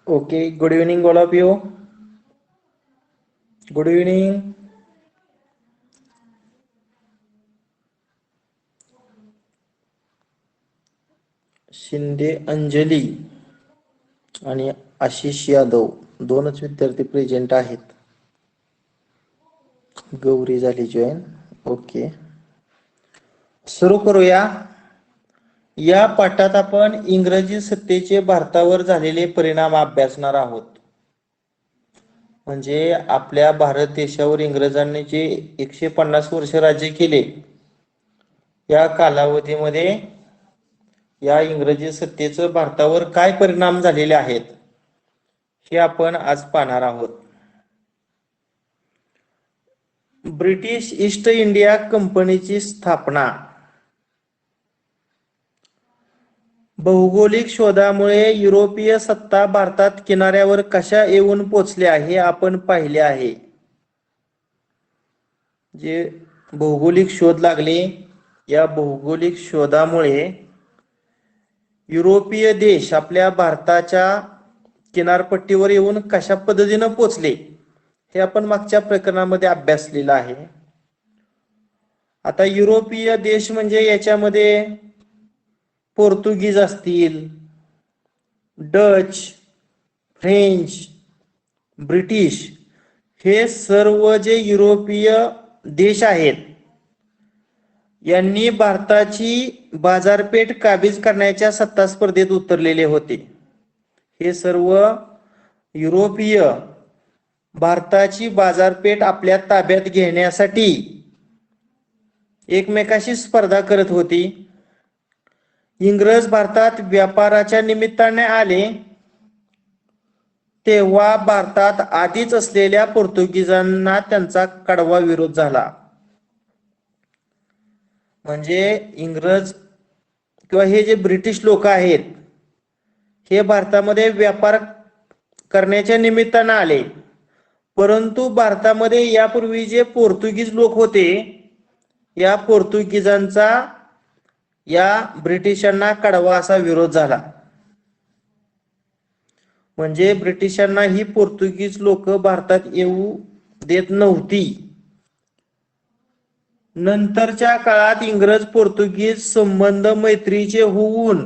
Okay, good evening, all of you. Good evening. Shinde Anjali आणि आशिष यादव दोनच विद्यार्थी प्रेझेंट आहेत. गौरी झाली जॉईन. ओके, सुरू करूया. या पाठात आपण इंग्रजी सत्तेचे भारतावर झालेले परिणाम अभ्यासणार आहोत. म्हणजे आपल्या भारत देशावर इंग्रजांनी जे 150 वर्ष राज्य केले, या कालावधीमध्ये या इंग्रजी सत्तेचं भारतावर काय परिणाम झालेले आहेत हे आपण आज पाहणार आहोत. ब्रिटिश ईस्ट इंडिया कंपनीची स्थापना. भौगोलिक शोधामुळे युरोपीय सत्ता भारतात किनाऱ्यावर कशा येऊन पोचल्या हे आपण पाहिले आहे. जे भौगोलिक शोध लागले, या भौगोलिक शोधामुळे युरोपीय देश आपल्या भारताच्या किनारपट्टीवर येऊन कशा पद्धतीने पोचले हे आपण मागच्या प्रकरणामध्ये अभ्यासलेलं आहे. आता युरोपीय देश म्हणजे याच्यामध्ये पोर्तुगीज असतील, डच, फ्रेंच, ब्रिटिश हे सर्व जे युरोपीय देश आहेत यांनी भारताची बाजारपेठ काबीज करण्याच्या सत्ता स्पर्धेत उतरलेले होते. हे सर्व युरोपीय भारताची बाजारपेठ आपल्या ताब्यात घेण्यासाठी एकमेकाशी स्पर्धा करत होती. इंग्रज भारतात व्यापाराच्या निमित्ताने आले तेव्हा भारतात आधीच असलेल्या पोर्तुगीजांना त्यांचा कडवा विरोध झाला. म्हणजे इंग्रज किंवा हे जे ब्रिटिश लोक आहेत हे भारतामध्ये व्यापार करण्याच्या निमित्ताने आले, परंतु भारतामध्ये यापूर्वी जे पोर्तुगीज लोक होते या पोर्तुगीजांचा या ब्रिटिशांना कडवा असा विरोध झाला. म्हणजे ब्रिटिशांना ही पोर्तुगीज लोक भारतात येऊ देत नव्हती. नंतरच्या काळात इंग्रज पोर्तुगीज संबंध मैत्रीचे होऊन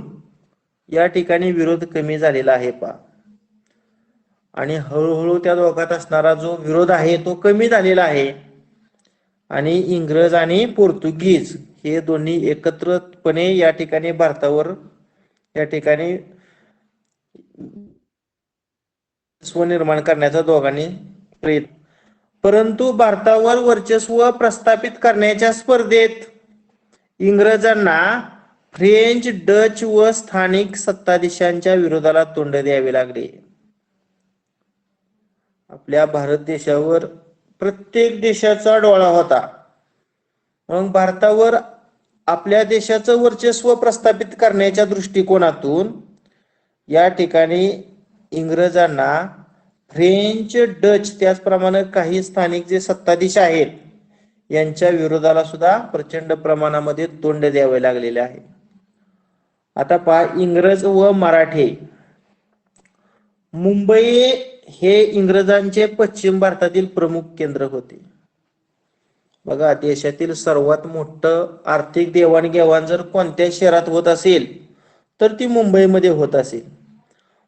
या ठिकाणी विरोध कमी झालेला आहे पा, आणि हळूहळू त्या दोघात असणारा जो विरोध आहे तो कमी झालेला आहे. आणि इंग्रज आणि पोर्तुगीज हे दोन्ही एकत्रितपणे या ठिकाणी भारतावर या ठिकाणी स्वनिर्माण करण्याचा दोघांनी प्रयत्न, परंतु भारतावर वर्चस्व प्रस्थापित करण्याच्या स्पर्धेत इंग्रजांना फ्रेंच, डच व स्थानिक सत्ताधीशांच्या विरोधाला तोंड द्यावे लागले. आपल्या भारत देशावर प्रत्येक देशाचा डोळा होता. मग भारतावर आपल्या देशाचं वर्चस्व प्रस्थापित करण्याच्या दृष्टिकोनातून या ठिकाणी इंग्रजांना फ्रेंच, डच त्याचप्रमाणे काही स्थानिक जे सत्ताधीश आहेत यांच्या विरोधाला सुद्धा प्रचंड प्रमाणामध्ये तोंड द्यावे लागलेले आहे. आता पहा, इंग्रज व मराठे. मुंबई हे इंग्रजांचे पश्चिम भारतातील प्रमुख केंद्र होते. बघा, देशातील सर्वात मोठं आर्थिक देवाणघेवाण जर कोणत्या शहरात होत असेल तर ती मुंबईमध्ये होत असेल.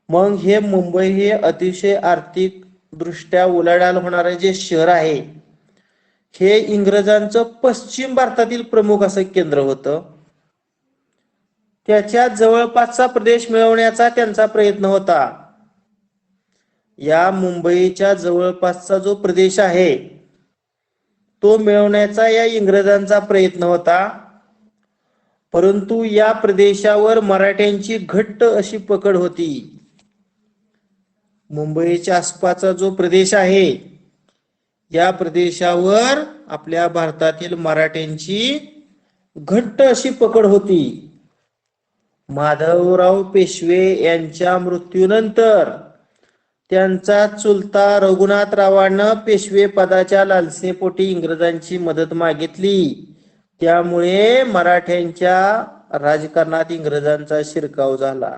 मग हे मुंबई हे अतिशय आर्थिक दृष्ट्या उलाढाल होणारे जे शहर आहे हे इंग्रजांचं पश्चिम भारतातील प्रमुख असं केंद्र होतं. त्याच्या जवळपासचा प्रदेश मिळवण्याचा त्यांचा प्रयत्न होता. या मुंबईच्या जवळपासचा जो प्रदेश आहे तो मिळवण्याचा या इंग्रजांचा प्रयत्न होता, परंतु या प्रदेशावर मराठ्यांची घट्ट अशी पकड होती. मुंबईच्या आसपासचा जो प्रदेश आहे या प्रदेशावर आपल्या भारतातील मराठ्यांची घट्ट अशी पकड होती. माधवराव पेशवे यांच्या मृत्यूनंतर त्यांचा चुलता रघुनाथरावांना पेशवे पदाच्या लालसेपोटी इंग्रजांची मदत मागितली. त्यामुळे मराठ्यांच्या राजकारणात इंग्रजांचा शिरकाव झाला.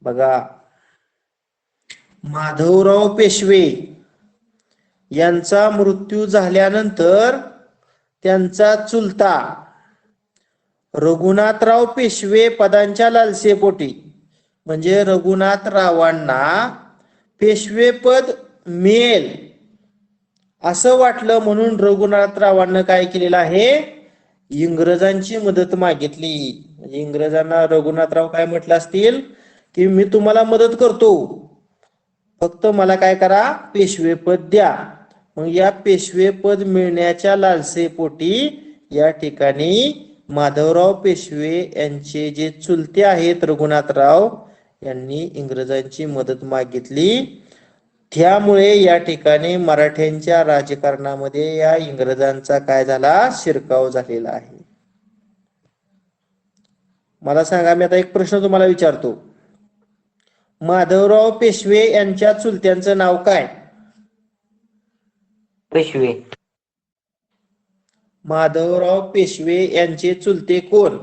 बघा, माधवराव पेशवे यांचा मृत्यू झाल्यानंतर त्यांचा चुलता रघुनाथराव पेशवे पदांच्या लालसेपोटी, म्हणजे रघुनाथरावांना पेशवे पद मिळेल असं वाटलं म्हणून रघुनाथरावांना काय केलेलं आहे, इंग्रजांची मदत मागितली. म्हणजे इंग्रजांना रघुनाथराव काय म्हटलं असतील की मी तुम्हाला मदत करतो, फक्त मला काय करा, पेशवे पद द्या. मग या पेशवे पद मिळण्याच्या लालसेपोटी या ठिकाणी माधवराव पेशवे यांचे जे चुलते आहेत रघुनाथराव यांनी इंग्रजांची मदत मागितली. त्यामुळे या ठिकाणी मराठ्यांच्या राजकारणामध्ये या इंग्रजांचा काय झाला, शिरकाव झालेला आहे. मला सांगा, मी आता एक प्रश्न तुम्हाला विचारतो, माधवराव पेशवे यांच्या चुलत्यांचं नाव काय? पेशवे. माधवराव पेशवे यांचे चुलते कोण?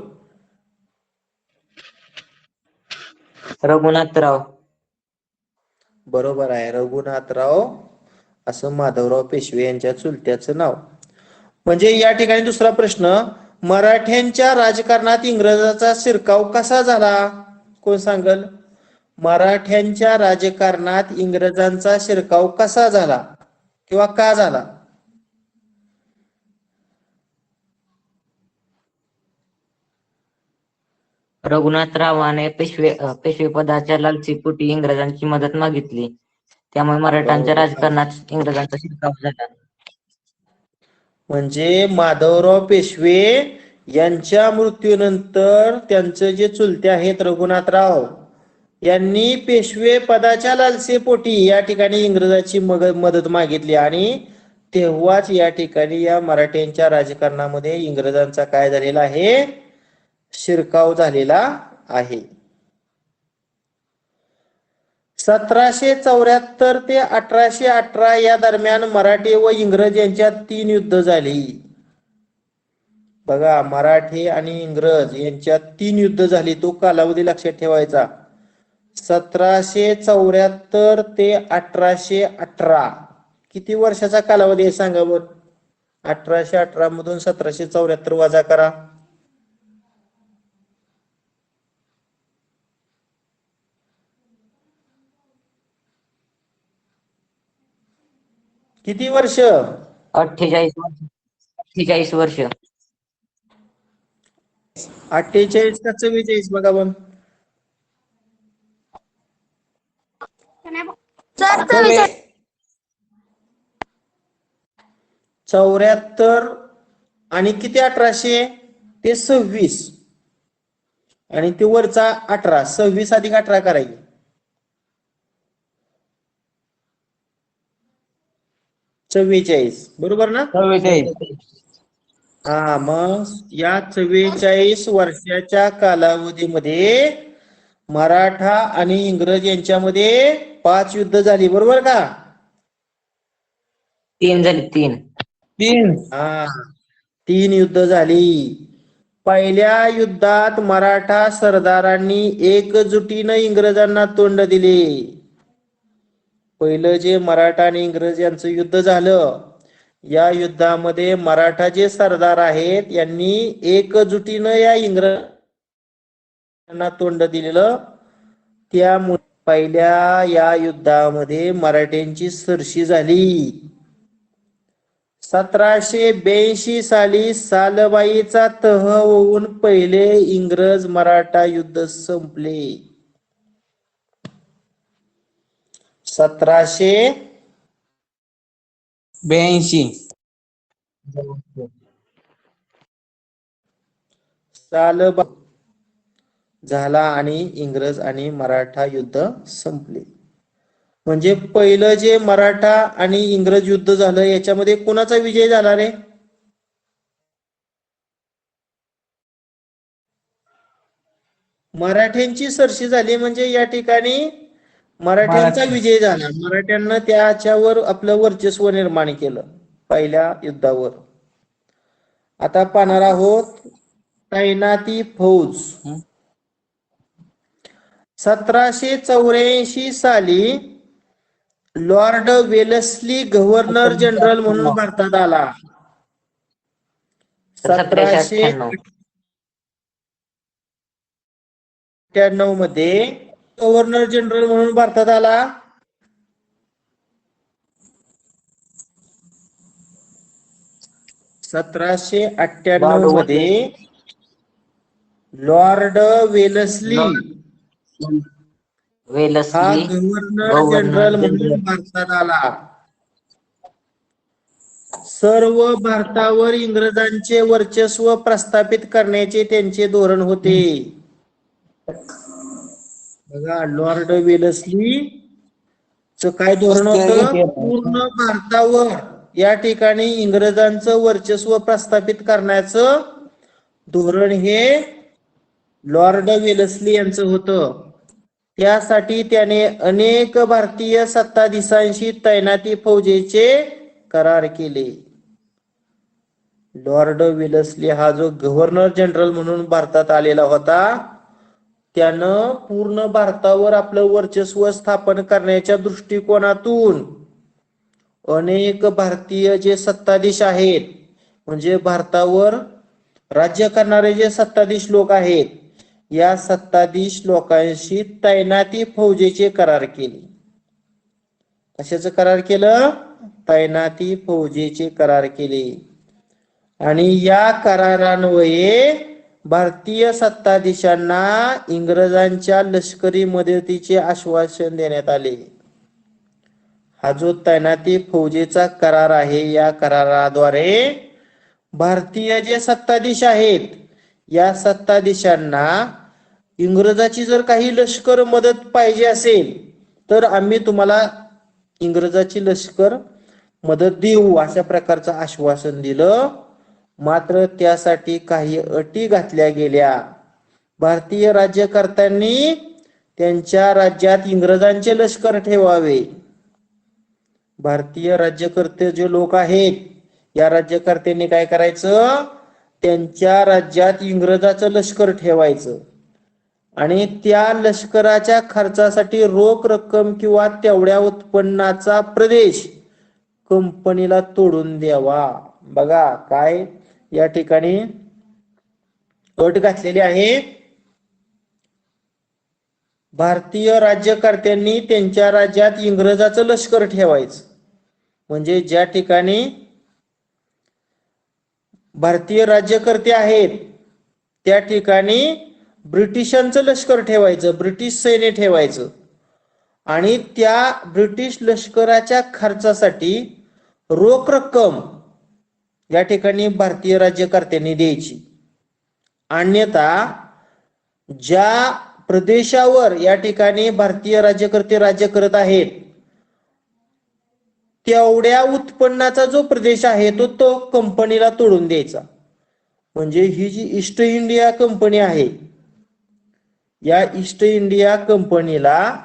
रघुनाथराव. बरोबर आहे, रघुनाथराव असं माधवराव पेशवे यांच्या चुलत्याचं नाव. म्हणजे या ठिकाणी दुसरा प्रश्न, मराठ्यांच्या राजकारणात इंग्रजाचा शिरकाव कसा झाला? कोण सांगल? मराठ्यांच्या राजकारणात इंग्रजांचा शिरकाव कसा झाला किंवा का झाला? रघुनाथरावाने पेशवे पदाच्या लालसेपोटी इंग्रजांची मदत मागितली, त्यामुळे मराठ्यांच्या राजकारणात इंग्रजांचा शिरकाव झाला. म्हणजे माधवराव पेशवे यांच्या मृत्यूनंतर त्यांचे जे चुलते आहेत रघुनाथराव यांनी पेशवे पदाच्या लालसेपोटी या ठिकाणी इंग्रजांची मदत मागितली आणि तेव्हाच या ठिकाणी या मराठ्यांच्या राजकारणामध्ये इंग्रजांचा काय झालेला आहे, शिरकाव झालेला आहे. 1774 ते 1818 या दरम्यान मराठे व इंग्रज यांच्यात 3 युद्ध झाली. बघा, मराठे आणि इंग्रज यांच्यात 3 युद्ध झाली, तो कालावधी लक्षात ठेवायचा. 1774 ते 1818 किती वर्षाचा कालावधी आहे सांगा बरं? 1818 मधून 1774 वजा करा. किती वर्ष? 48 वर्ष. 48 वर्ष. 48 का 44? बघा बन. 74 आणि किती 1800 ते 26 आणि ते वरचा 18, 26 अधिक 18 करायचे. 44 बरोबर ना? 44. हा, मग या 44 वर्षाच्या कालावधीमध्ये मराठा आणि इंग्रज यांच्यामध्ये 5 युद्ध झाली, बरोबर का? 3 झाली. 3. हा, 3 युद्ध झाली. पहिल्या युद्धात मराठा सरदारांनी एकजुटीनं इंग्रजांना तोंड दिले. पहिलं जे मराठा आणि इंग्रज यांचं युद्ध झालं, या युद्धामध्ये मराठा जे सरदार आहेत यांनी एकजुटीनं या इंग्रजांना तोंड दिलेलं. त्यामुळे पहिल्या या युद्धामध्ये मराठ्यांची सरशी झाली. 1782 साली सालबाईचा तह होऊन पहिले इंग्रज मराठा युद्ध संपले. 1782 सालबाई झाला आणि इंग्रज आणि मराठा युद्ध संपले. म्हणजे पहिलं जे मराठा आणि इंग्रज युद्ध झालं याच्यामध्ये कोणाचा विजय झाला रे? मराठ्यांची सरशी झाली. म्हणजे या ठिकाणी मराठ्यांचा विजय झाला. मराठ्यांना त्याच्यावर आपलं वर्चस्व निर्माण केलं पहिल्या युद्धावर. आता पाहणार आहोत तैनाती फौज. 1784 साली लॉर्ड वेलस्ली गव्हर्नर जनरल म्हणून भारतात आला. 1798. 1798 मध्ये गव्हर्नर जनरल म्हणून भारतात आला. 1798 मध्ये लॉर्ड वेलस्ली हा वेलस्ली गव्हर्नर जनरल म्हणून भारतात आला. सर्व भारतावर इंग्रजांचे वर्चस्व प्रस्थापित करण्याचे त्यांचे धोरण होते. बघा, लॉर्ड वेलस्ली च काय धोरण होतं? पूर्ण भारतावर या ठिकाणी इंग्रजांचं वर्चस्व प्रस्थापित करण्याचं धोरण हे लॉर्ड वेलस्ली यांचं होतं. त्यासाठी त्याने अनेक भारतीय सत्ताधीशांशी तैनाती फौजेचे करार केले. लॉर्ड वेलस्ली हा जो गव्हर्नर जनरल म्हणून भारतात आलेला होता, त्यानं पूर्ण भारतावर आपलं वर्चस्व स्थापन करण्याच्या दृष्टिकोनातून अनेक भारतीय जे सत्ताधीश आहेत, म्हणजे भारतावर राज्य करणारे जे सत्ताधीश लोक आहेत, या सत्ताधीश लोकांशी तैनाती फौजेचे करार केले. कशाचं करार केलं? तैनाती फौजेचे करार केले. आणि या करारान्वये भारतीय सत्ताधीशांना इंग्रजांच्या लष्करी मदतीचे आश्वासन देण्यात आले. हा जो तैनाती फौजेचा करार आहे, या कराराद्वारे भारतीय जे सत्ताधीश आहेत, या सत्ताधीशांना इंग्रजाची जर काही लष्कर मदत पाहिजे असेल तर आम्ही तुम्हाला इंग्रजाची लष्कर मदत देऊ, अशा प्रकारचं आश्वासन दिलं. मात्र त्यासाठी काही अटी घातल्या गेल्या. भारतीय राज्यकर्त्यांनी त्यांच्या राज्यात इंग्रजांचे लष्कर ठेवावे. भारतीय राज्यकर्ते जे लोक आहेत, या राज्यकर्त्यांनी काय करायचं? त्यांच्या राज्यात इंग्रजाचं लष्कर ठेवायचं आणि त्या लष्कराच्या खर्चासाठी रोख रक्कम किंवा तेवढ्या उत्पन्नाचा प्रदेश कंपनीला तोडून द्यावा. बघा काय या ठिकाणी अट घातलेली आहे. भारतीय राज्यकर्त्यांनी त्यांच्या राज्यात इंग्रजाचं लष्कर ठेवायचं, म्हणजे ज्या ठिकाणी भारतीय राज्यकर्ते आहेत त्या ठिकाणी ब्रिटिशांचं लष्कर ठेवायचं, ब्रिटिश सैन्य ठेवायचं आणि त्या ब्रिटिश लष्कराच्या खर्चासाठी रोख रक्कम या ठिकाणी भारतीय राज्यकर्त्यांनी द्यायची. अन्यथा ज्या प्रदेशावर या ठिकाणी भारतीय राज्यकर्ते राज्य करत आहेत, तेवढ्या उत्पन्नाचा जो प्रदेश आहे तो कंपनीला तोडून द्यायचा. म्हणजे ही जी ईस्ट इंडिया कंपनी आहे, या ईस्ट इंडिया कंपनीला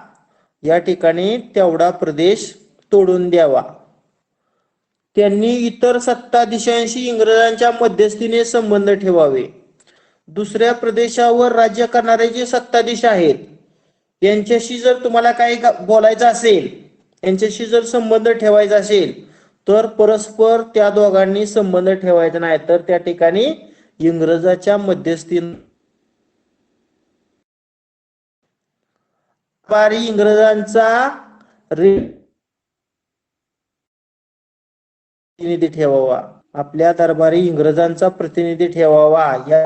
या ठिकाणी तेवढा प्रदेश तोडून द्यावा. त्यांनी इतर सत्ताधीशांशी इंग्रजांच्या मध्यस्थीने संबंध ठेवावे. दुसऱ्या प्रदेशावर राज्य करणारे जे सत्ताधीश आहेत, यांच्याशी जर तुम्हाला काही बोलायचं असेल, यांच्याशी जर संबंध ठेवायचा असेल, तर परस्पर त्या दोघांनी संबंध ठेवायचा नाही, तर त्या ठिकाणी इंग्रजाच्या मध्यस्थीने इंग्रजांचा प्रतिनिधी ठेवावा, आपल्या दरबारी इंग्रजांचा प्रतिनिधी ठेवावा. या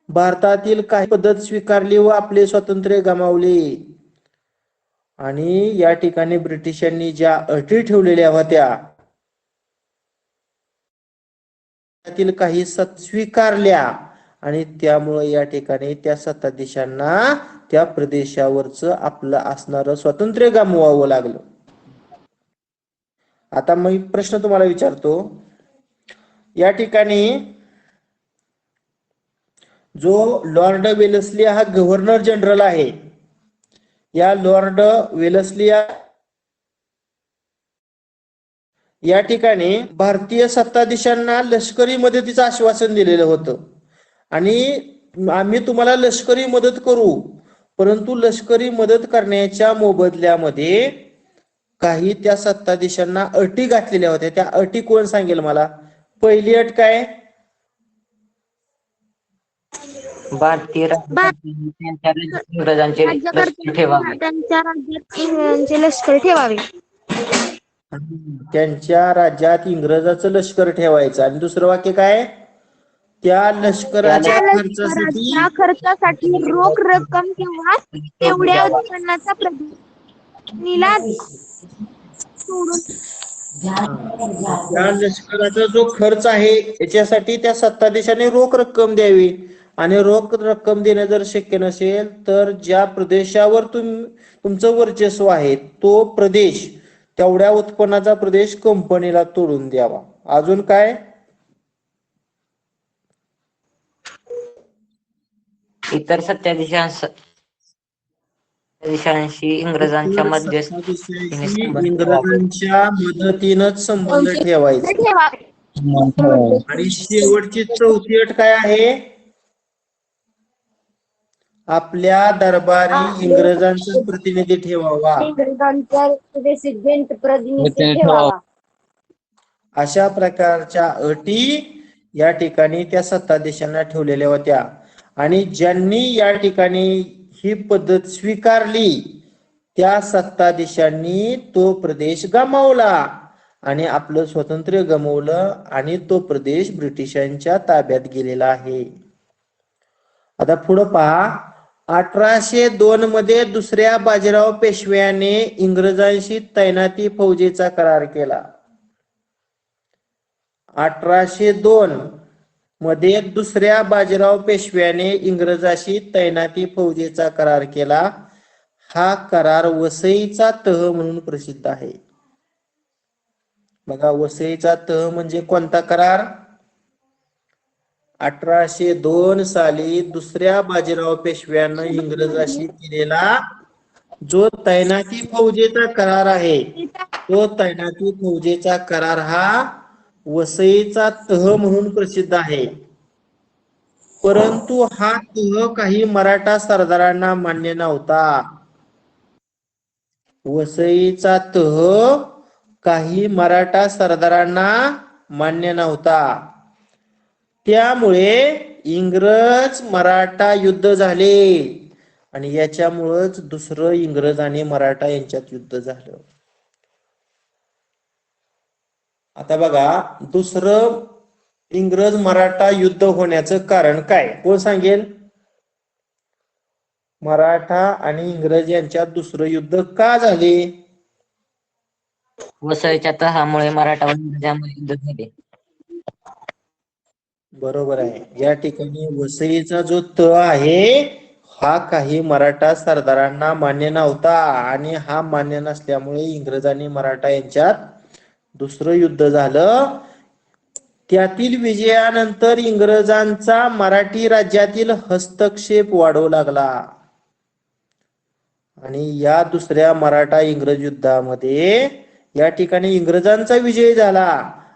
भारतातील काही पद्धत स्वीकारली व आपले स्वातंत्र्य गमावले. आणि या ठिकाणी ब्रिटिशांनी ज्या अटी ठेवलेल्या होत्या त्यातील काही स्वीकारल्या आणि त्यामुळे या ठिकाणी त्या सत्ताधीशांना त्या प्रदेशावरच आपलं असणारं स्वातंत्र्य गमवावं लागलं. आता मी प्रश्न तुम्हाला विचारतो, या ठिकाणी जो लॉर्ड वेलस्ली हा गव्हर्नर जनरल आहे, या लॉर्ड वेलस्ली या ठिकाणी भारतीय सत्ताधीशांना लष्करी मदतीचं आश्वासन दिलेलं होतं आणि आम्ही तुम्हाला लष्करी मदत करू, परंतु लष्करी मदत करण्याच्या मोबदल्यामध्ये काही त्या सत्ताधीशांना अटी घातलेल्या होत्या. त्या अटी कोण सांगेल मला? पहिली अट काय? भारतीय राज्यासाठी त्यांच्या राज्यात इंग्रजांचे लष्कर ठेवावे. त्यांच्या राज्यात इंग्रजांचे लष्कर ठेवावे. त्यांच्या राज्यात इंग्रजाचं लष्कर ठेवायचं. आणि दुसरं वाक्य काय? त्या लष्कराच्या खर्चासाठी रोख रक्कम किंवा तेवढ्या उत्पन्नाचा प्रतिनिधीला सोडून त्या लष्कराचा जो खर्च आहे याच्यासाठी त्या सत्ताधीशाने रोख रक्कम द्यावी. आणि रोख रक्कम देणं जर शक्य नसेल तर ज्या प्रदेशावर तुमचं वर्चस्व आहे तो प्रदेश, तेवढ्या उत्पन्नाचा प्रदेश कंपनीला तोडून द्यावा. अजून काय? इतर सत्ताधीशांशी इंग्रजांच्या मध्यस्थीने संबंध ठेवावे. इंग्रजांच्या मदतीनंच संबंध ठेवायचा. आणि शेवटची चौथी अट काय आहे? आपल्या दरबारी इंग्रजांचा प्रतिनिधी ठेवावा. इंग्रजांचा रेसिडेंट प्रतिनिधी ठेवावा. अशा प्रकारच्या अटी या ठिकाणी त्या सत्ताधीशांना ठेवलेल्या होत्या. आणि ज्यांनी या ठिकाणी ही पद्धत स्वीकारली त्या सत्ताधीशांनी तो प्रदेश गमावला आणि आपलं स्वातंत्र्य गमावलं आणि तो प्रदेश ब्रिटिशांच्या ताब्यात गेलेला आहे. आता पुढं पहा. 1802 मध्ये दुसऱ्या बाजीराव पेशव्याने इंग्रजांशी तैनाती फौजेचा करार केला. 1802 मध्ये दुसऱ्या बाजीराव पेशव्याने इंग्रजांशी तैनाती फौजेचा करार केला. हा करार वसईचा तह म्हणून प्रसिद्ध आहे. बघा, वसईचा तह म्हणजे कोणता करार? 1802 साली दुसऱ्या बाजीराव पेशव्यानं इंग्रजांशी केलेला जो तैनाती फौजेचा करार आहे तो तैनाती फौजेचा करार हा वसईचा तह म्हणून प्रसिद्ध आहे. परंतु हा तह काही मराठा सरदारांना मान्य नव्हता. वसईचा तह काही मराठा सरदारांना मान्य नव्हता. त्यामुळे इंग्रज मराठा युद्ध झाले आणि याच्यामुळेच दुसरं इंग्रज आणि मराठा यांच्यात युद्ध झालं. आता बघा, दुसरं इंग्रज मराठा युद्ध होण्याचं कारण काय? कोण सांगेल? मराठा आणि इंग्रज यांच्यात दुसरं युद्ध का झाले? वसईच्या तहामुळे मराठा व इंग्रजांमध्ये युद्ध झाले. बरोबर आहे. या ठिकाणी वसईचा जो तह आहे हा काही मराठा सरदारांना मान्य नव्हता आणि हा मान्य नसल्यामुळे इंग्रज आणि मराठा यांच्यात दुसरं युद्ध झालं. त्यातील विजयानंतर इंग्रजांचा मराठी राज्यातील हस्तक्षेप वाढू लागला आणि या दुसऱ्या मराठा इंग्रज युद्धामध्ये या ठिकाणी इंग्रजांचा विजय झाला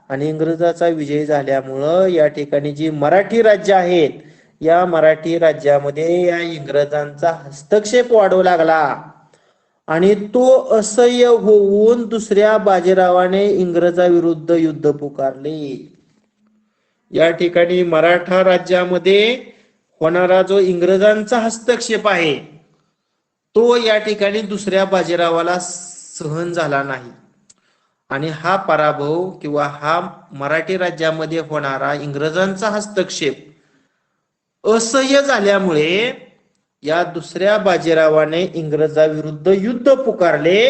आणि इंग्रजाचा विजय झाल्यामुळं या ठिकाणी जी मराठी राज्य आहेत या मराठी राज्यामध्ये या इंग्रजांचा हस्तक्षेप वाढू लागला आणि तो असह्य होऊन दुसऱ्या बाजीरावाने इंग्रजाविरुद्ध युद्ध पुकारले. या ठिकाणी मराठा राज्यामध्ये होणारा जो इंग्रजांचा हस्तक्षेप आहे तो या ठिकाणी दुसऱ्या बाजीरावाला सहन झाला नाही आणि हा पराभव किंवा हा मराठी राज्यामध्ये होणारा इंग्रजांचा हस्तक्षेप असह्य झाल्यामुळे या दुसऱ्या बाजीरावाने इंग्रजाविरुद्ध युद्ध पुकारले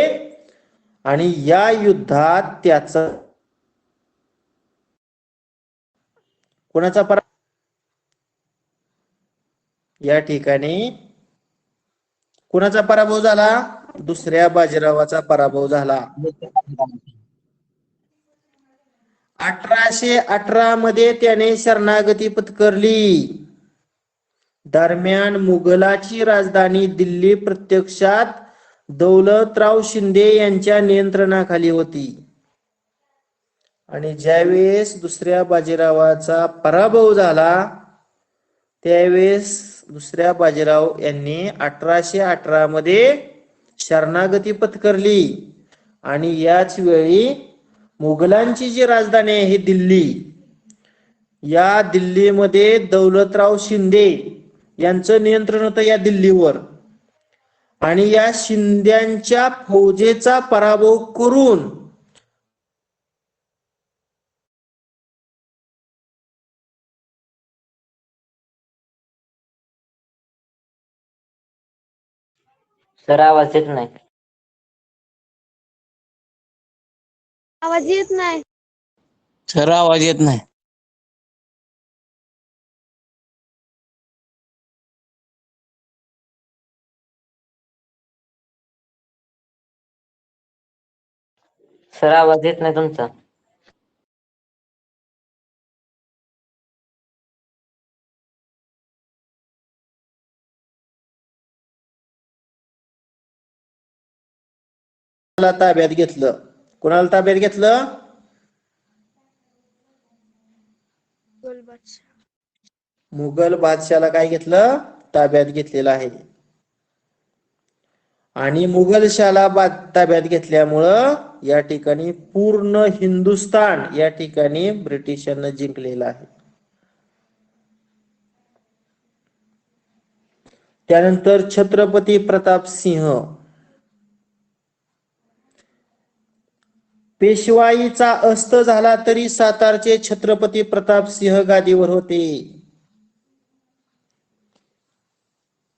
आणि या युद्धात त्याचा कोणाचा पराभव? या ठिकाणी कोणाचा पराभव झाला? दुसऱ्या बाजीरावाचा पराभव झाला. 1818 मध्ये त्याने शरणागती पत्करली. दरम्यान मुघलाची राजधानी दिल्ली प्रत्यक्षात दौलतराव शिंदे यांच्या नियंत्रणाखाली होती आणि ज्यावेळेस दुसऱ्या बाजीरावाचा पराभव झाला त्यावेळेस दुसऱ्या बाजीराव यांनी 1818 मध्ये शरणागती पत्करली आणि याच वेळी मुघलांची जी राजधानी आहे ही दिल्ली, या दिल्लीमध्ये दौलतराव शिंदे यांचं नियंत्रण होतं या दिल्लीवर आणि या शिंद्यांच्या फौजेचा पराभव करून सर आवाज येत नाही. आवाज येत नाही. सर आवाज येत नाही. सर आवाज येत नाही तुमचा. ताब्यात घेतलं. कोणाला ताब्यात घेतलं? मुघल बादशाला काय घेतलं? ताब्यात घेतलेलं आहे. आणि मुघलशाला ताब्यात घेतल्यामुळं या ठिकाणी पूर्ण हिंदुस्थान या ठिकाणी ब्रिटिशांना जिंकलेलं आहे. त्यानंतर छत्रपती प्रताप सिंह, पेशवाईचा अस्त झाला तरी सातारचे छत्रपती प्रताप सिंह गादीवर होते.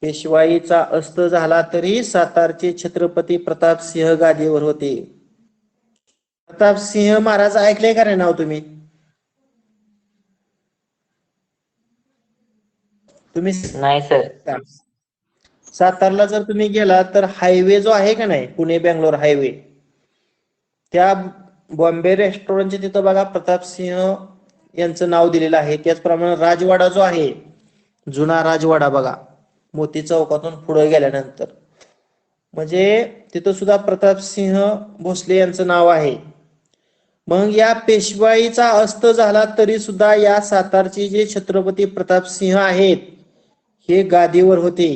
पेशवाईचा अस्त झाला तरी सातारचे छत्रपती प्रताप सिंह गादीवर होते. प्रताप सिंह महाराज ऐकले का नाही नाव तुम्ही? तुम्ही नाही सर. सातारला जर तुम्ही गेला तर हायवे जो आहे का नाही, पुणे बेंगलोर हायवे, त्या बॉम्बे रेस्टॉरंटच्या तिथं बघा प्रताप सिंह यांचं नाव दिलेलं आहे. त्याचप्रमाणे राजवाडा जो आहे, जुना राजवाडा बघा, मोती चौकातून पुढे गेल्यानंतर, म्हणजे तिथं सुद्धा प्रताप सिंह भोसले यांचं नाव आहे. मग या पेशवाईचा अस्त झाला तरी सुद्धा या सातारचे जे छत्रपती प्रताप सिंह आहेत हे गादीवर होते.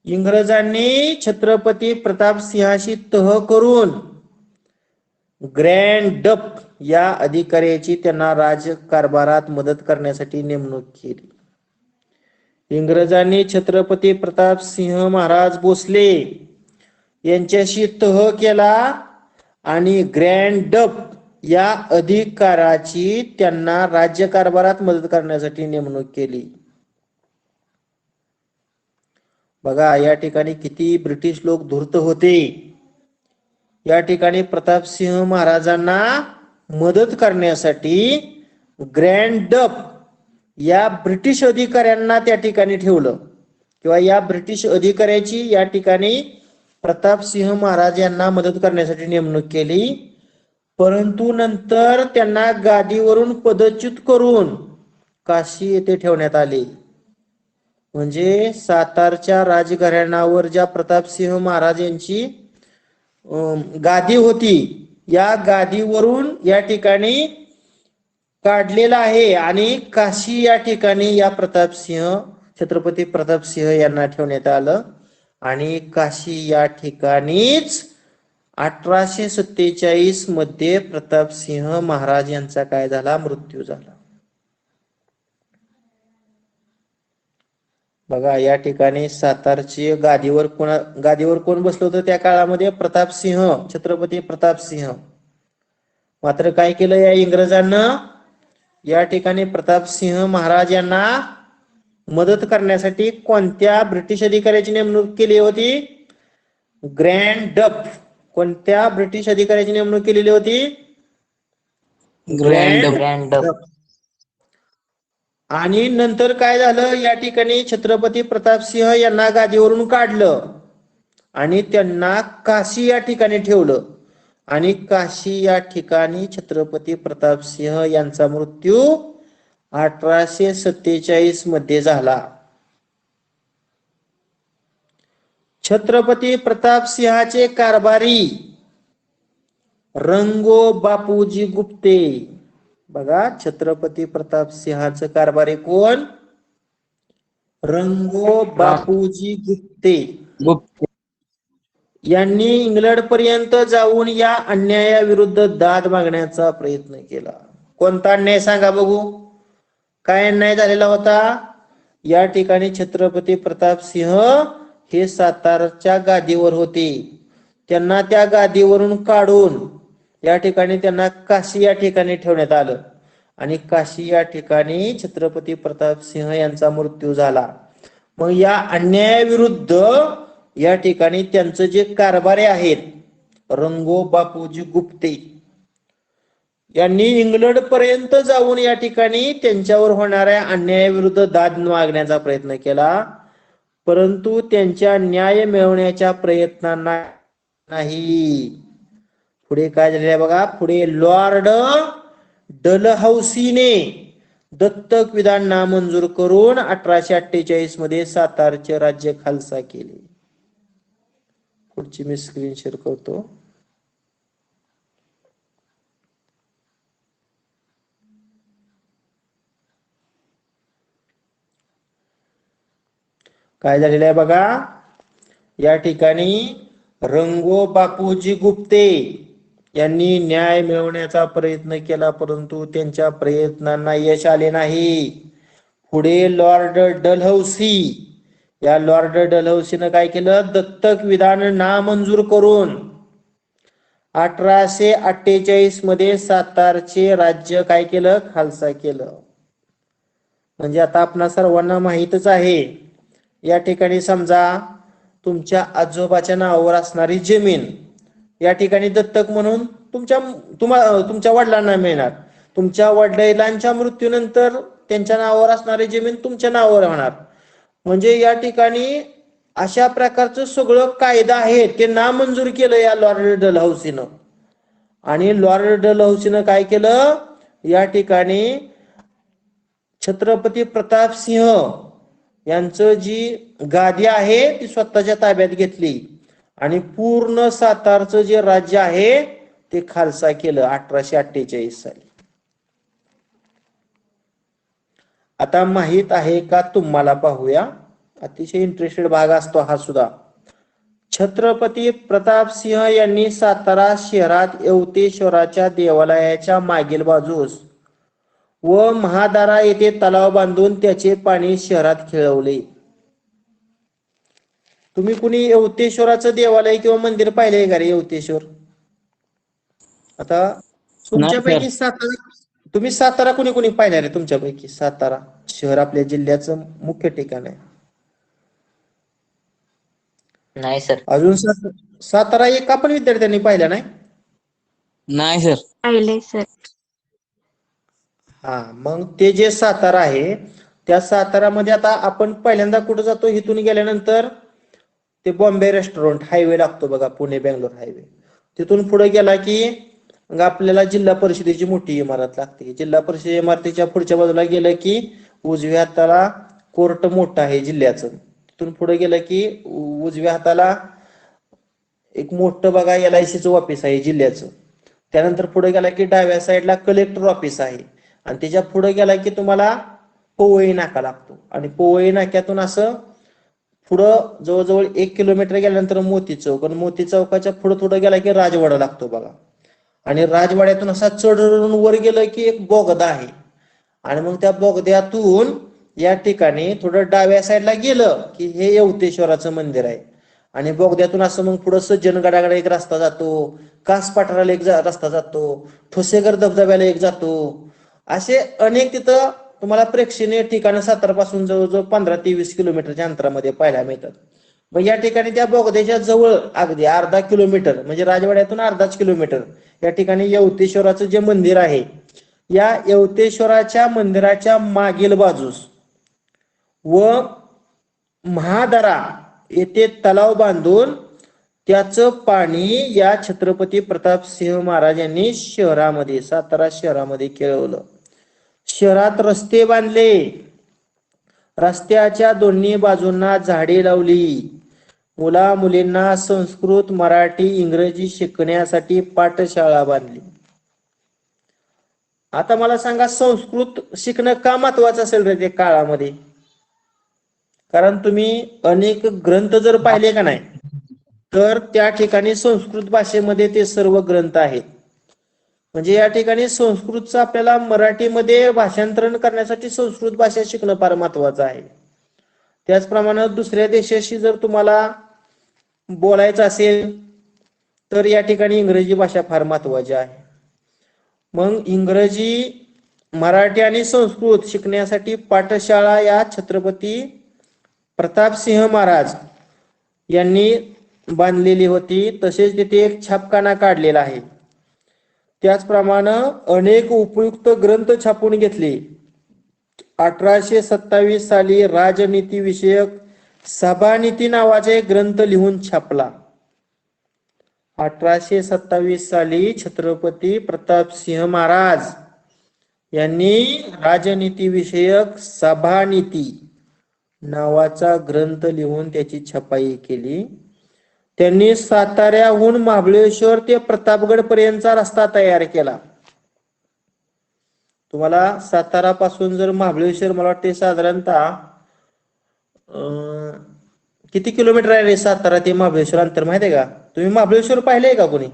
इंग्रजांनी छत्रपती प्रताप सिंहाशी तह करून ग्रँड डप या अधिकाऱ्याची त्यांना राजकारभारात मदत करण्यासाठी नेमणूक केली. इंग्रजांनी छत्रपती प्रताप सिंह महाराज भोसले यांच्याशी तह केला आणि ग्रँड डप या अधिकाराची त्यांना राज्यकारभारात मदत करण्यासाठी नेमणूक केली. बघा या ठिकाणी किती ब्रिटिश लोक धूर्त होते. या ठिकाणी प्रताप सिंह महाराजांना मदत करण्यासाठी ग्रँड डप या ब्रिटिश अधिकाऱ्यांना त्या ठिकाणी ठेवलं, किंवा या ब्रिटिश अधिकाऱ्याची या ठिकाणी प्रताप सिंह महाराज यांना मदत करण्यासाठी नेमणूक केली. परंतु नंतर त्यांना गादीवरून पदच्युत करून काशी येथे ठेवण्यात आले. म्हणजे सातारच्या राजघराण्यावर ज्या प्रतापसिंह महाराज यांची गादी होती, या गादीवरून या ठिकाणी काढलेला आहे आणि काशी या ठिकाणी या प्रतापसिंह, छत्रपती प्रतापसिंह यांना ठेवण्यात आलं. आणि काशी या ठिकाणीच 1847 मध्ये प्रतापसिंह महाराज यांचा काय झाला? मृत्यू झाला. बघा या ठिकाणी सातारची गादीवर कोण बसलं होतं त्या काळामध्ये? प्रतापसिंह, छत्रपती प्रतापसिंह. मात्र काय केलं या इंग्रजांना? या ठिकाणी प्रतापसिंह महाराज यांना मदत करण्यासाठी कोणत्या ब्रिटिश अधिकाऱ्याची नेमणूक केली होती? ग्रँड डप. कोणत्या ब्रिटिश अधिकाऱ्याची नेमणूक केलेली होती? ग्रँड डप. आणि नंतर काय झालं? या ठिकाणी छत्रपती प्रतापसिंह यांना गादीवरून काढलं आणि त्यांना काशी या ठिकाणी ठेवलं. आणि काशी या ठिकाणी छत्रपती प्रतापसिंह यांचा मृत्यू 1847 मध्ये झाला. छत्रपती प्रतापसिंहाचे कारभारी रंगो बापूजी गुप्ते. बघा छत्रपती प्रताप सिंहाचं कारभारी कोण? रंगो बापूजी गुप्ते गुप्त यांनी इंग्लंड पर्यंत जाऊन या अन्यायाविरुद्ध दाद मागण्याचा प्रयत्न केला. कोणता अन्याय सांगा बघू? काय अन्याय झालेला होता? या ठिकाणी छत्रपती प्रताप सिंह हे सातारच्या गादीवर होते. त्यांना त्या गादीवरून काढून या ठिकाणी त्यांना काशी या ठिकाणी ठेवण्यात आलं आणि काशी या ठिकाणी छत्रपती प्रताप सिंह यांचा मृत्यू झाला. मग या अन्यायाविरुद्ध या ठिकाणी त्यांचं जे कारभारी आहेत रंगो बापूजी गुप्ते यांनी इंग्लंड पर्यंत जाऊन या ठिकाणी त्यांच्यावर होणाऱ्या अन्यायाविरुद्ध दाद मागण्याचा प्रयत्न केला, परंतु त्यांच्या न्याय मिळवण्याच्या प्रयत्नांना नाही. पुढे काय झाले बघा. पुढे लॉर्ड डलहौसीने दत्तक विधान नामंजूर करून 1848 मध्ये सातारचे राज्य खालसा केले. पुढची मी स्क्रीन शेअर करतो. काय झालेलं आहे बघा. या ठिकाणी रंगो बापूजी गुप्ते यांनी न्याय मिळवण्याचा प्रयत्न केला, परंतु त्यांच्या प्रयत्नांना यश आले नाही. पुढे लॉर्ड डलहौसी, या लॉर्ड डलहौसीनं काय केलं? दत्तक विधान नामंजूर करून 1848 मध्ये सातारचे राज्य काय केलं? खालसा केलं. म्हणजे आता आपणा सर्वांना माहितच आहे, या ठिकाणी समजा तुमच्या आजोबाच्या नावावर असणारी जमीन या ठिकाणी दत्तक म्हणून तुमच्या वडिलांना मिळणार. तुमच्या वडिलांच्या मृत्यूनंतर त्यांच्या नावावर असणारी जमीन तुमच्या नावावर होणार. म्हणजे या ठिकाणी अशा प्रकारचं सगळं कायदा आहे ते नामंजूर केलं या लॉर्ड डलहौसीनं. आणि लॉर्ड डलहौसीनं काय केलं? या ठिकाणी छत्रपती प्रताप सिंह यांचं जी गादी आहे ती स्वतःच्या ताब्यात घेतली आणि पूर्ण सातारचं जे राज्य आहे ते खालसा केलं 1848 साली. आता माहित आहे का तुम्हाला? पाहूया. अतिशय इंटरेस्टेड भाग असतो हा सुद्धा. छत्रपती प्रताप सिंह यांनी सातारा शहरात येवतेश्वराच्या देवालयाच्या मागील बाजूस व महादारा येथे तलाव बांधून त्याचे पाणी शहरात खेळवले. तुम्ही कुणी येवतेश्वराचं देवालय किंवा मंदिर पाहिलंय का रे? येवतेश्वर. आता तुमच्यापैकी तुम्ही सातारा कुणी कुणी पाहिलं रे? तुमच्यापैकी सातारा शहर आपल्या जिल्ह्याचं मुख्य ठिकाण आहे. नाही सर. अजून सातारा एका पण विद्यार्थ्यांनी पाहिला नाही? नाही सर. पाहिले सर. हा, मग ते जे सातारा आहे त्या सातारामध्ये आता आपण पहिल्यांदा कुठं जातो? इथून गेल्यानंतर ते बॉम्बे रेस्टॉरंट हायवे लागतो बघा, पुणे बेंगलोर हायवे. तिथून पुढे गेला की मग आपल्याला जिल्हा परिषदेची मोठी इमारत लागते. जिल्हा परिषद इमारतीच्या पुढच्या बाजूला गेलं की उजव्या हाताला कोर्ट मोठं आहे जिल्ह्याचं. तिथून पुढे गेलं की उजव्या हाताला एक मोठं बघा LICचं ऑफिस आहे जिल्ह्याचं. त्यानंतर पुढे गेला की डाव्या साईडला कलेक्टर ऑफिस आहे आणि त्याच्या पुढे गेला की तुम्हाला पोवई नाका लागतो आणि पोवई नाक्यातून असं पुढं जवळजवळ 1 किलोमीटर गेल्यानंतर मोती चौक आणि मोती चौकाच्या पुढे थोडं गेला की राजवाडा लागतो बघा. आणि राजवाड्यातून असा चढून वर गेलं की एक बोगदा आहे आणि मग त्या बोगद्यातून या ठिकाणी थोडं डाव्या साईडला गेलं की हे येवतेश्वराचं मंदिर आहे. आणि बोगद्यातून असं मग पुढं सज्जनगडाकडे एक रस्ता जातो, कास पाठराला एक रस्ता जातो, ठोसेघर धबधब्याला एक जातो. असे अनेक तिथं तुम्हाला प्रेक्षणीय ठिकाणं सातारापासून जवळजवळ 15 ते 20 किलोमीटरच्या अंतरामध्ये पाहायला मिळतात. मग या ठिकाणी त्या बोगद्याच्या जवळ अगदी अर्धा किलोमीटर म्हणजे राजवाड्यातून अर्धाच किलोमीटर या ठिकाणी येवतेश्वराचं जे मंदिर आहे, या येवतेश्वराच्या मंदिराच्या मागील बाजूस व महादारा येथे तलाव बांधून त्याचं पाणी या छत्रपती प्रताप सिंह महाराज यांनी शहरामध्ये, सातारा शहरामध्ये खेळवलं. शहरात रस्ते बांधले, रस्त्याच्या दोन्ही बाजूंना झाडे लावली, मुला मुलींना संस्कृत, मराठी, इंग्रजी शिकण्यासाठी पाठशाळा बांधली. आता मला सांगा, संस्कृत शिकणं का महत्वाचं असेल रे त्या काळामध्ये? कारण तुम्ही अनेक ग्रंथ जर पाहिले का नाही, तर त्या ठिकाणी संस्कृत भाषेमध्ये ते सर्व ग्रंथ आहेत. म्हणजे या ठिकाणी संस्कृतचं आपल्याला मराठीमध्ये भाषांतरण करण्यासाठी संस्कृत भाषा शिकणं फार महत्वाचं आहे. त्याचप्रमाणे दुसऱ्या देशाशी जर तुम्हाला बोलायचं असेल तर या ठिकाणी इंग्रजी भाषा फार महत्वाची आहे. मग इंग्रजी, मराठी आणि संस्कृत शिकण्यासाठी पाठशाळा या छत्रपती प्रतापसिंह महाराज यांनी बांधलेली होती. तसेच तिथे एक छापखाना काढलेला आहे. त्याचप्रमाणे अनेक उपयुक्त ग्रंथ छापून घेतले. 1827 साली राजनीती विषयक सभानीती नावाचा एक ग्रंथ लिहून छापला. 1827 साली छत्रपती प्रतापसिंह महाराज यांनी राजनीती विषयक सभानीती नावाचा ग्रंथ लिहून त्याची छपाई केली. त्यांनी साताऱ्याहून महाबळेश्वर ते प्रतापगड पर्यंतचा रस्ता तयार केला. तुम्हाला सातारा पासून जर महाबळेश्वर, मला वाटते साधारणतः किती किलोमीटर आहे रे सातारा ते महाबळेश्वर अंतर माहिती आहे का? तुम्ही महाबळेश्वर पाहिलेय का कोणी?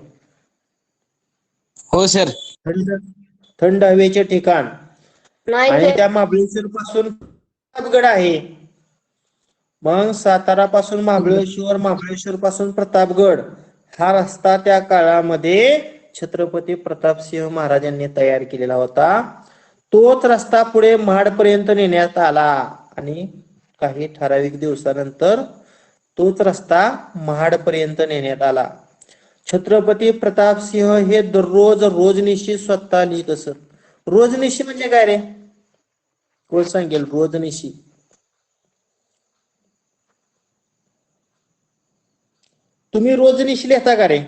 हो सर. थंड हवेचे ठिकाण. नाही आणि सर. त्या महाबळेश्वर पासून प्रतापगड आहे. मग सातारा पासून महाबळेश्वर, महाबळेश्वर पासून प्रतापगड हा रस्ता त्या काळामध्ये छत्रपती प्रतापसिंह महाराजांनी तयार केलेला होता. तोच रस्ता पुढे महाडपर्यंत नेण्यात आला आणि काही ठराविक दिवसानंतर तोच रस्ता महाडपर्यंत नेण्यात आला. छत्रपती प्रतापसिंह हे दररोज रोजनिशी स्वतः लिहित असत. रोजनिशी म्हणजे काय रे? कोण सांगेल रोजनिशी? तुम्ही रोजनिशी लिहिता का रे?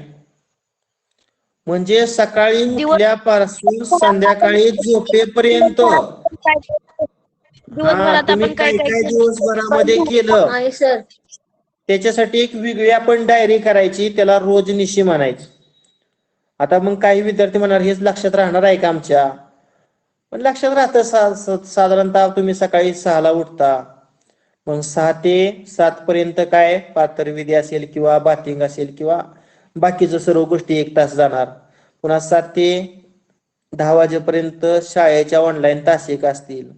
म्हणजे सकाळी उठल्यापासून संध्याकाळी झोपेपर्यंत दिवसभरात तुम्ही आपण काय काय काय काय केलं? दिवसभरामध्ये केलं नाही सर. त्याच्यासाठी एक वेगळी आपण डायरी करायची, त्याला रोजनिशी म्हणायची. आता मग काही विद्यार्थी म्हणणार हेच लक्षात राहणार आहे का आमच्या? पण लक्षात राहतं. साधारणतः तुम्ही सकाळी 6ला उठता, मग 6 ते 7 पर्यंत काय प्रातर्विधी असेल किंवा बाथिंग असेल किंवा बाकीचं सर्व गोष्टी 1 तास जाणार. पुन्हा 7 ते 10 वाजेपर्यंत शाळेच्या ऑनलाईन तासिक असतील.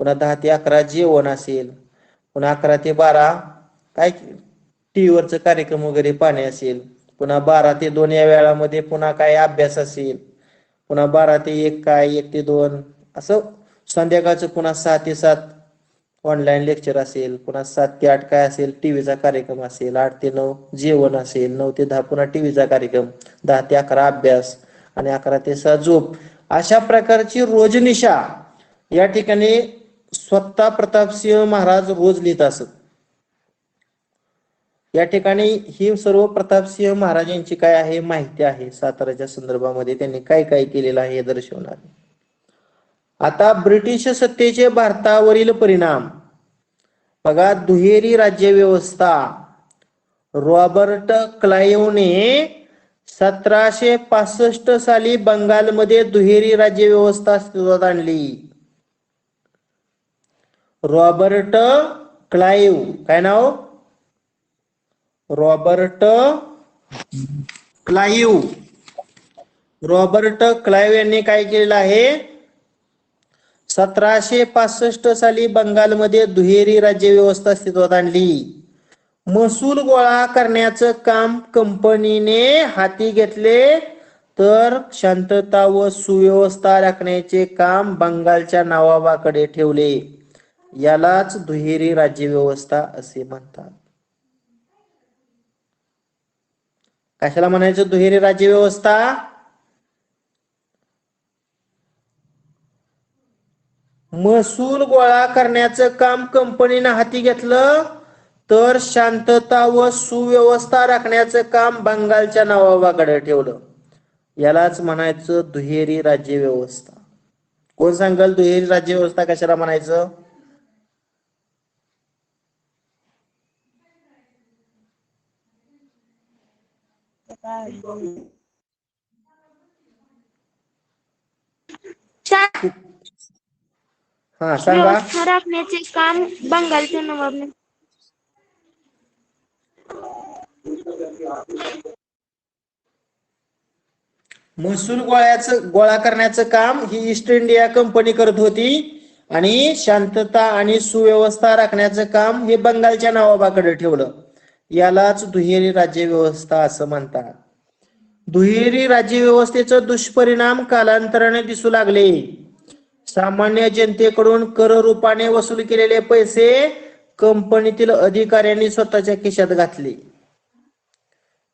पुन्हा 10 ते 11 जेवण असेल. पुन्हा 11 ते 12 काय टीव्हीवरचं कार्यक्रम वगैरे पाहणे असेल. पुन्हा 12 ते 2 या वेळामध्ये पुन्हा काय अभ्यास असेल. पुन्हा 12 ते 1 काय 1 ते 2 असं. संध्याकाळचं पुन्हा 6 ते 7 ऑनलाईन लेक्चर असेल. पुन्हा 7 ते 8 काय असेल टीव्हीचा कार्यक्रम असेल. 8 ते 9 जेवण असेल. 9 ते 10 पुन्हा टीव्हीचा कार्यक्रम. 10 ते 11 अभ्यास आणि 11 ते 6 झोप. अशा प्रकारची रोजनिशा या ठिकाणी स्वतः प्रतापसिंह महाराज रोज लिहित असत. या ठिकाणी ही सर्व प्रतापसिंह महाराज यांची काय आहे माहिती आहे. साताराच्या संदर्भामध्ये त्यांनी काय काय केलेलं आहे हे दर्शवणार. आता ब्रिटिश सत्तेचे भारतावरील परिणाम बघा. दुहेरी राज्य व्यवस्था. रॉबर्ट क्लाइव्हने 1765 साली बंगालमध्ये दुहेरी राज्य व्यवस्था अस्तित्वात आणली. रॉबर्ट क्लाइव्ह, काय नाव? Robert Clive. रॉबर्ट क्लाइव्ह यांनी काय केलेलं आहे? 1765 साली बंगालमध्ये दुहेरी राज्य व्यवस्था अस्तित्वात आणली. महसूल गोळा करण्याचं काम कंपनीने हाती घेतले, तर शांतता व सुव्यवस्था राखण्याचे काम बंगालच्या नवाबाकडे ठेवले. यालाच दुहेरी राज्य व्यवस्था असे म्हणतात. कशाला म्हणायचं दुहेरी राज्य व्यवस्था? महसूल गोळा करण्याचं काम कंपनीने हाती घेतलं, तर शांतता व सुव्यवस्था राखण्याचं काम बंगालच्या नवाबाकडे ठेवलं. यालाच म्हणायचं दुहेरी राज्य व्यवस्था. कोण सांगाल दुहेरी राज्य व्यवस्था कशाला म्हणायचं? हा सांगा. व्यवस्था राखण्याचे काम बंगालच्या नवाबने. महसूल गोळा करण्याचं काम ही ईस्ट इंडिया कंपनी करत होती आणि शांतता आणि सुव्यवस्था राखण्याचं काम हे बंगालच्या नवाबाकडे ठेवलं. यालाच दुहेरी राज्य व्यवस्था असं म्हणतात. दुहेरी राज्य व्यवस्थेचे दुष्परिणाम कालांतराने दिसू लागले. सामान्य जनतेकडून कर रूपाने वसूल केलेले पैसे कंपनीतील अधिकाऱ्यांनी स्वतःच्या खिशात घातले.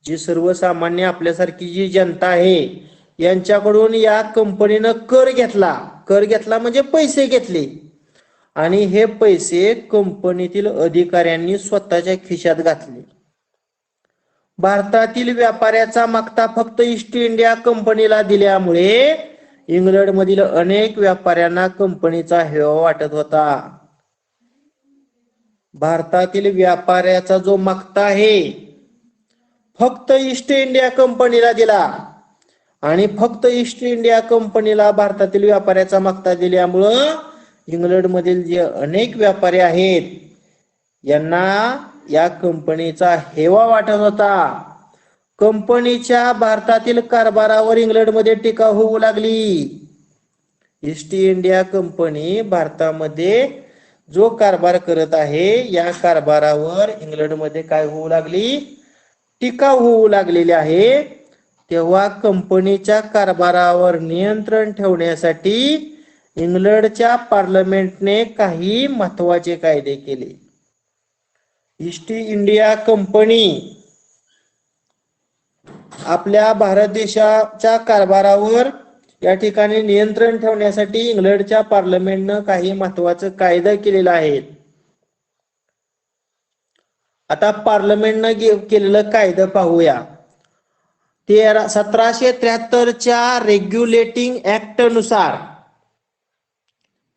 जी सर्वसामान्य आपल्यासारखी जी जनता आहे यांच्याकडून या कंपनीनं कर घेतला म्हणजे पैसे घेतले आणि हे पैसे कंपनीतील अधिकाऱ्यांनी स्वतःच्या खिशात घातले. भारतातील व्यापाऱ्याचा मागता फक्त ईस्ट इंडिया कंपनीला दिल्यामुळे इंग्लंडमधील अनेक व्यापाऱ्यांना कंपनीचा हेवा वाटत होता. भारतातील व्यापाऱ्याचा जो मागता आहे फक्त ईस्ट इंडिया कंपनीला दिला आणि फक्त ईस्ट इंडिया कंपनीला भारतातील व्यापाऱ्याचा मागता दिल्यामुळं इंग्लंडमधील जे अनेक व्यापारी आहेत यांना या कंपनीचा हेवा वाटत होता. कंपनीच्या भारतातील कारभारावर इंग्लंडमध्ये टीका होऊ लागली. ईस्ट इंडिया कंपनी भारतामध्ये जो कारभार करत आहे या कारभारावर इंग्लंडमध्ये काय होऊ लागली? टीका होऊ लागलेली आहे. तेव्हा कंपनीच्या कारभारावर नियंत्रण ठेवण्यासाठी इंग्लंडच्या पार्लमेंटने काही महत्वाचे कायदे केले. ईस्ट इंडिया कंपनी आपल्या भारत देशाच्या कारभारावर या ठिकाणी नियंत्रण ठेवण्यासाठी इंग्लंडच्या पार्लमेंटनं काही महत्वाचे कायदे केलेले आहेत. आता पार्लमेंटनं केलेलं कायदं पाहूया. 1773च्या रेग्युलेटिंग ऍक्ट नुसार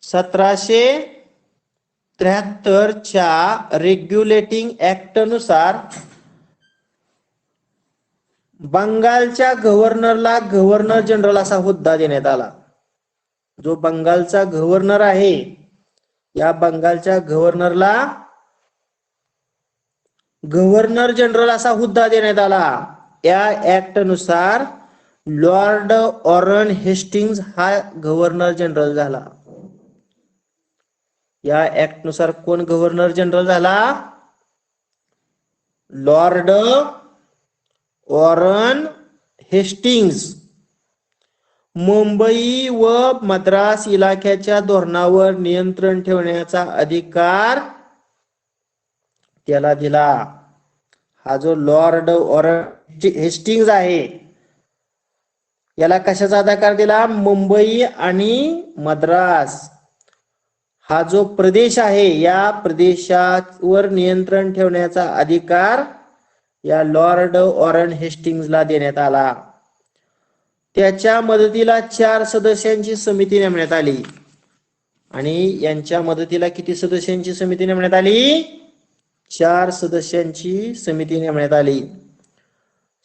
1773च्या रेग्युलेटिंग ऍक्ट नुसार बंगालच्या गव्हर्नरला गव्हर्नर जनरल असा हुद्दा देण्यात आला. जो बंगालचा गव्हर्नर आहे या बंगालच्या गव्हर्नरला गव्हर्नर जनरल असा हुद्दा देण्यात आला. या ऍक्ट नुसार लॉर्ड वॉरन हेस्टिंग्ज हा गव्हर्नर जनरल झाला. या ऍक्ट नुसार कोण गव्हर्नर जनरल झाला? Lord Warren Hastings. मुंबई व मद्रास इलाख्याच्या धोरणावर नियंत्रण ठेवण्याचा अधिकार त्याला दिला. हा जो लॉर्ड वॉरन हेस्टिंग्ज आहे याला कशाचा अधिकार दिला? मुंबई आणि मद्रास हा जो प्रदेश आहे या प्रदेशावर नियंत्रण ठेवण्याचा अधिकार या लॉर्ड वॉरन हेस्टिंग्जला देण्यात आला. त्याच्या मदतीला 4 सदस्यांची समिती नेमण्यात आली आणि यांच्या मदतीला किती सदस्यांची समिती नेमण्यात आली? 4 सदस्यांची समिती नेमण्यात आली.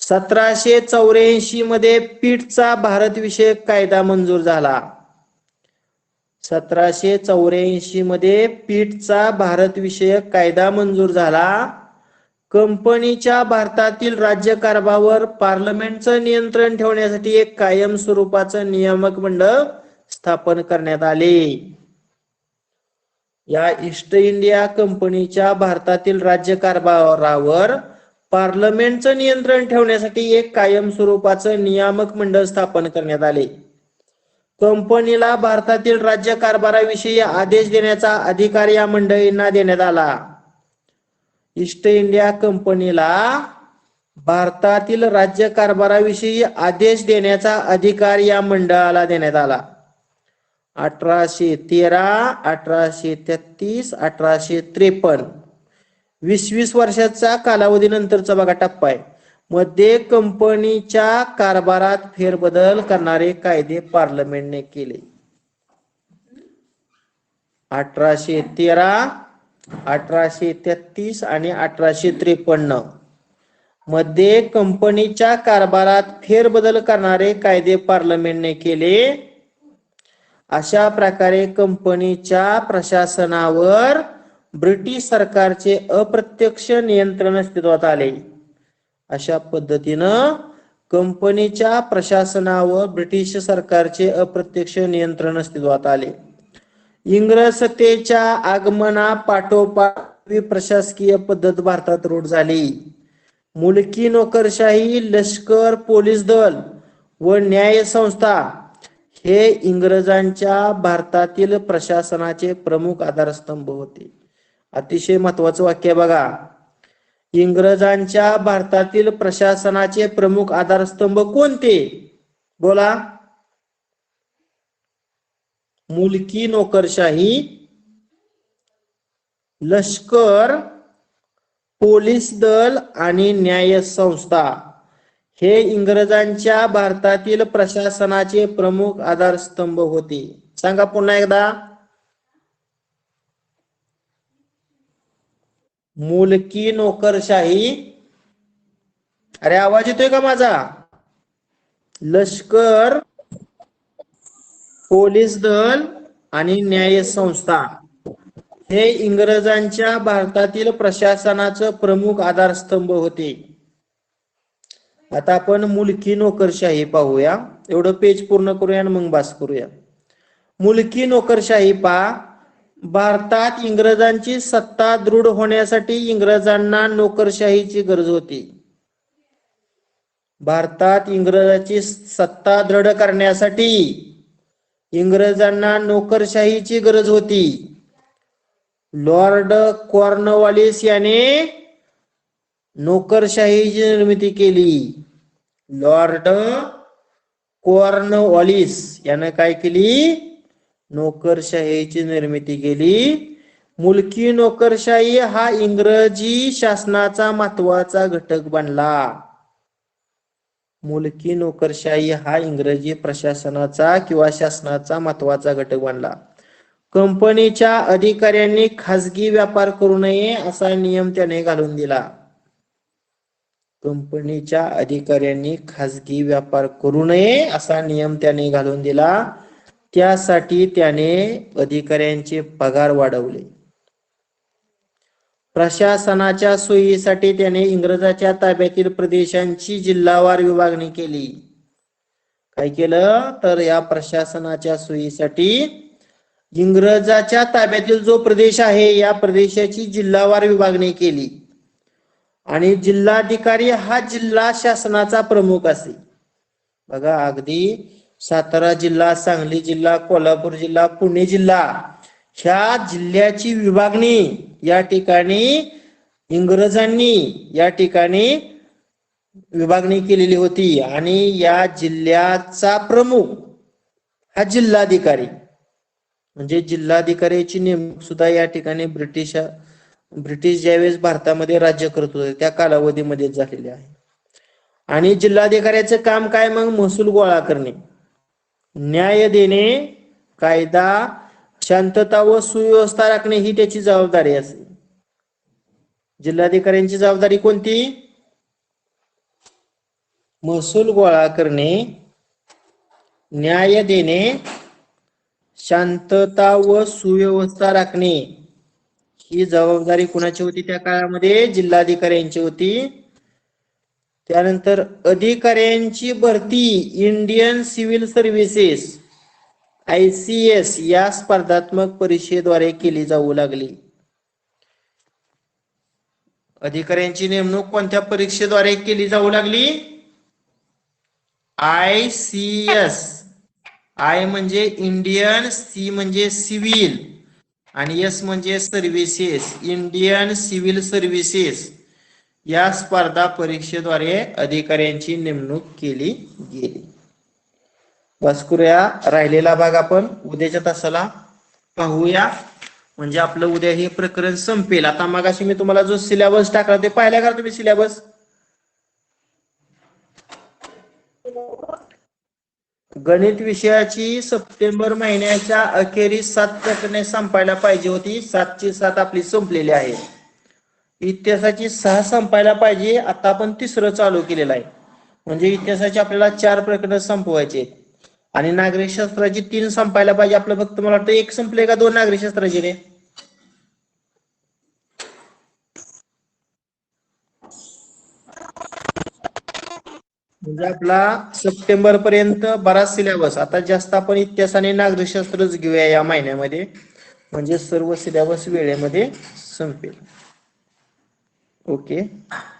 1784 मध्ये पीठचा भारत विषयक कायदा मंजूर झाला. 1784 मध्ये पीठचा भारत विषयक कायदा मंजूर झाला. कंपनीच्या भारतातील राज्यकारभारावर पार्लमेंटचं नियंत्रण ठेवण्यासाठी एक कायम स्वरूपाचं नियामक मंडळ स्थापन करण्यात आले. या ईस्ट इंडिया कंपनीच्या भारतातील राज्यकारभारावर पार्लमेंटचं नियंत्रण ठेवण्यासाठी एक कायम स्वरूपाचं नियामक मंडळ स्थापन करण्यात आले. कंपनीला भारतातील राज्यकारभाराविषयी आदेश देण्याचा अधिकार या मंडळींना देण्यात आला. ईस्ट इंडिया कंपनीला भारतातील राज्यकारभाराविषयी आदेश देण्याचा अधिकार या मंडळाला देण्यात आला. 1813, 1833, 1853 20 वर्षाचा कालावधीनंतरचा बघा टप्पा आहे. मध्ये कंपनीच्या कारभारात फेरबदल करणारे कायदे पार्लमेंटने केले. 1813, 1833 आणि 1853 मध्ये कंपनीच्या कारभारात फेरबदल करणारे कायदे पार्लमेंटने केले. अशा प्रकारे कंपनीच्या प्रशासनावर ब्रिटिश सरकारचे अप्रत्यक्ष नियंत्रण अस्तित्वात आले. अशा पद्धतीनं कंपनीच्या प्रशासनावर ब्रिटिश सरकारचे अप्रत्यक्ष नियंत्रण अस्तित्वात आले. इंग्रज सत्तेच्या आगमनापाठोपाठ प्रशासकीय पद्धत भारतात रूढ झाली. मुलकी नोकरशाही, लष्कर, पोलीस दल व न्याय संस्था हे इंग्रजांच्या भारतातील प्रशासनाचे प्रमुख आधारस्तंभ होते. अतिशय महत्वाचं वाक्य बघा. इंग्रजांच्या भारतातील प्रशासनाचे प्रमुख आधारस्तंभ कोणते? बोला. मुलकी नोकरशाही, लष्कर, पोलीस दल आणि न्याय संस्था हे इंग्रजांच्या भारतातील प्रशासनाचे प्रमुख आधारस्तंभ होते. सांगा पुन्हा एकदा. मुलकी नोकरशाही, अरे आवाज येतोय का माझा? लष्कर, पोलीस दल आणि न्याय संस्था हे इंग्रजांच्या भारतातील प्रशासनाचं प्रमुख आधारस्तंभ होते. आता आपण मुलकी नोकरशाही पाहूया. एवढं पेज पूर्ण करूया आणि मग बास करूया. मुलकी नोकरशाही पहा. भारतात इंग्रजांची सत्ता दृढ होण्यासाठी इंग्रजांना नोकरशाहीची गरज होती. भारतात इंग्रजांची सत्ता दृढ करण्यासाठी इंग्रजांना नोकरशाहीची गरज होती. लॉर्ड कॉर्नवॉलिस याने नोकरशाहीची निर्मिती केली. लॉर्ड कॉर्नवॉलिस याने काय केली? नोकरशाहीची निर्मिती केली. मुलकी नोकरशाही हा इंग्रजी शासनाचा महत्वाचा घटक बनला. मुलकी नोकरशाही हा इंग्रजी प्रशासनाचा किंवा शासनाचा महत्वाचा घटक बनला. कंपनीच्या अधिकाऱ्यांनी खाजगी व्यापार करू नये असा नियम त्याने घालून दिला. कंपनीच्या अधिकाऱ्यांनी खाजगी व्यापार करू नये असा नियम त्याने घालून दिला. त्यासाठी त्याने अधिकाऱ्यांचे पगार वाढवले. प्रशासनाच्या सोयीसाठी त्याने इंग्रजांच्या ताब्यातील प्रदेशांची जिल्हावार विभागणी केली. काय केलं तर या प्रशासनाच्या सोयीसाठी इंग्रजाच्या ताब्यातील जो प्रदेश आहे या प्रदेशाची जिल्हावार विभागणी केली आणि जिल्हाधिकारी हा जिल्हा शासनाचा प्रमुख असे. बघा अगदी सातारा जिल्हा, सांगली जिल्हा, कोल्हापूर जिल्हा, पुणे जिल्हा ह्या जिल्ह्याची विभागणी या ठिकाणी इंग्रजांनी या ठिकाणी विभागणी केलेली होती आणि या जिल्ह्याचा प्रमुख हा जिल्हाधिकारी म्हणजे जिल्हाधिकाऱ्याची नेमणूक सुद्धा या ठिकाणी ब्रिटिश ज्यावेळेस भारतामध्ये राज्य करत होते त्या कालावधीमध्ये झालेले आहे. आणि जिल्हाधिकाऱ्याचं काम काय? मग महसूल गोळा करणे, न्याय देणे, कायदा, शांतता व सुव्यवस्था राखणे ही त्याची जबाबदारी असते. जिल्हाधिकाऱ्यांची जबाबदारी कोणती? महसूल गोळा करणे, न्याय देणे, शांतता व सुव्यवस्था राखणे ही जबाबदारी कुणाची होती त्या काळामध्ये? जिल्हाधिकाऱ्यांची होती. त्यानंतर अधिकाऱ्यांची भरती इंडियन सिव्हिल सर्व्हिसेस ICS या स्पर्धात्मक परीक्षेद्वारे केली जाऊ लागली. अधिकाऱ्यांची नेमणूक कोणत्या परीक्षेद्वारे केली जाऊ लागली? ICS. I म्हणजे इंडियन, C म्हणजे सिव्हिल आणि S म्हणजे सर्व्हिसेस. इंडियन सिव्हिल सर्व्हिसेस या स्पर्धा परीक्षेद्वारे अधिकाऱ्यांची नेमणूक केली गेली. बस करूया. राहिलेला भाग आपण उद्याच्या तासाला पाहूया म्हणजे आपलं उद्या हे प्रकरण संपेल. आता मगाशी मी तुम्हाला जो सिलेबस टाकला ते पाहिला का तुम्ही? सिलेबस गणित विषयाची सप्टेंबर महिन्याच्या अखेरीस 7 प्रकरणे संपायला पाहिजे होती. 7 ची 7 आपली संपलेली आहे. इतिहासाची 6 संपायला पाहिजे. आता आपण 3रं चालू केलेलं आहे म्हणजे इतिहासाची आपल्याला 4 प्रकरण संपवायचे आणि नागरिकशास्त्राची 3 संपायला पाहिजे. आपलं फक्त मला वाटतं 1 संपले का 2 नागरिकशास्त्राचे रे? म्हणजे आपला सप्टेंबर पर्यंत बराच सिलेबस, आता जास्त आपण इतिहास आणि नागरिकशास्त्रच घेऊया या महिन्यामध्ये, म्हणजे सर्व सिलेबस वेळेमध्ये संपेल. ओके.